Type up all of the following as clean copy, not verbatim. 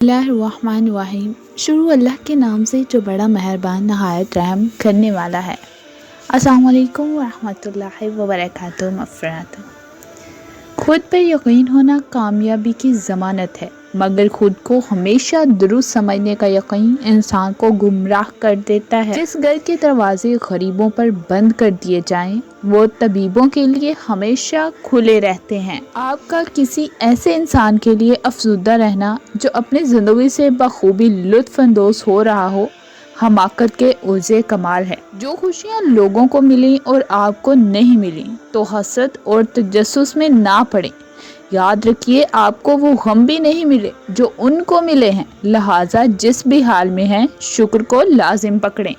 बिस्मिल्लाहिर्रहमानिर्रहीम। शुरू अल्लाह के नाम से जो बड़ा मेहरबान नहायत रहम करने वाला है। अस्सलाम वालेकुम वरहमतुल्लाहि वबरकातुहू। मफ़रत। खुद पर यकीन होना कामयाबी की ज़मानत है, मगर खुद को हमेशा दुरुस्त समझने का यकीन इंसान को गुमराह कर देता है। जिस घर के दरवाजे गरीबों पर बंद कर दिए जाएं, वो तबीबों के लिए हमेशा खुले रहते हैं। आपका किसी ऐसे इंसान के लिए अफसुदा रहना जो अपनी ज़िंदगी से बखूबी लुत्फ़ अंदोज़ हो रहा हो, हमाकत के ओज़े कमाल है। जो खुशियाँ लोगों को मिली और आपको नहीं मिली, तो हसद और तजस्सुस में ना पड़े। याद रखिए, आपको वो गम भी नहीं मिले जो उनको मिले हैं। लिहाजा जिस भी हाल में हैं, शुक्र को लाजिम पकड़ें।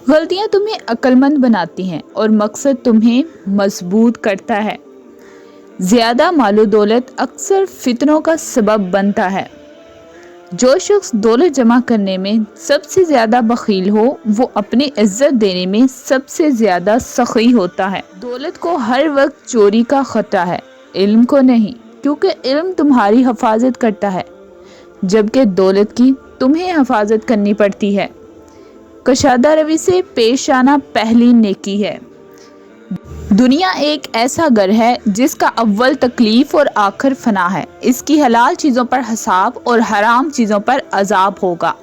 गलतियाँ तुम्हें अक्लमंद बनाती हैं और मकसद तुम्हें मजबूत करता है। ज़्यादा मालो दौलत अक्सर फितनों का सबब बनता है। जो शख्स दौलत जमा करने में सबसे ज़्यादा बखील हो, वो अपनी इज्जत देने में सबसे ज़्यादा सखी होता है। दौलत को हर वक्त चोरी का खतरा है, इल्म को नहीं, क्योंकि इल्म तुम्हारी हिफाजत करता है, जबकि दौलत की तुम्हें हिफाजत करनी पड़ती है। कशादा रवि से पेश आना पहली नेकी है। दुनिया एक ऐसा घर है जिसका अव्वल तकलीफ और आखिर फना है। इसकी हलाल चीज़ों पर हिसाब और हराम चीज़ों पर अजाब होगा।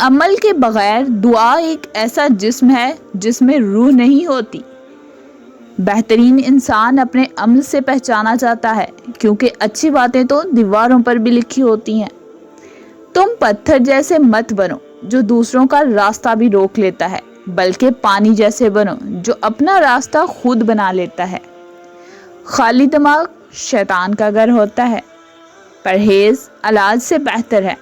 अमल के बगैर दुआ एक ऐसा जिस्म है जिसमें रूह नहीं होती। बेहतरीन इंसान अपने अमल से पहचाना जाता है, क्योंकि अच्छी बातें तो दीवारों पर भी लिखी होती हैं। तुम पत्थर जैसे मत बनो जो दूसरों का रास्ता भी रोक लेता है, बल्कि पानी जैसे बनो जो अपना रास्ता खुद बना लेता है। खाली दिमाग शैतान का घर होता है। परहेज इलाज से बेहतर है।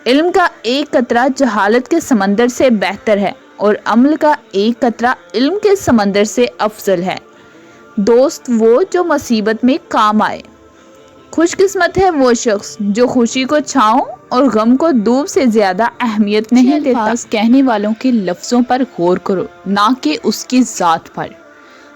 इल्म का एक कतरा जहालत के समंदर से बेहतर है और अमल का एक कतरा इल्म के समंदर से अफजल है। दोस्त वो जो मुसीबत में काम आए। खुशकिस्मत है वो शख्स जो खुशी को छांव और गम को दूब से ज्यादा अहमियत नहीं देता। कहने वालों के लफ्ज़ों पर गौर करो, ना कि उसकी ज़ात पर।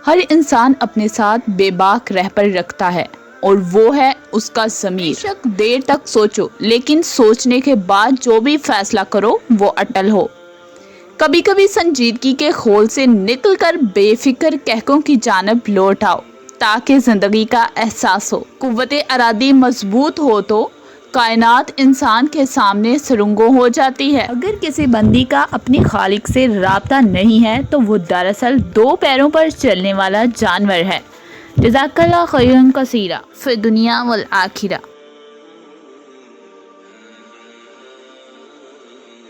हर इंसान अपने साथ बेबाक रहपर रखता है, और वो है उसका ज़मीर। बेशक देर तक सोचो, लेकिन सोचने के बाद जो भी फैसला करो वो अटल हो। कभी कभी संजीदगी के खोल से निकलकर बेफिक्र कहकों की जानब लौट आओ, ताकि ज़िंदगी का एहसास हो। कुव्वते अरादी मजबूत हो तो कायनात इंसान के सामने सुरंगों हो जाती है। अगर किसी बंदी का अपनी खालिक से राब्ता नहीं है, तो वो दरअसल दो पैरों पर चलने वाला जानवर है। जज़ाकल्लाह खैरन कसीरा फिद दुनिया वल आखिरा।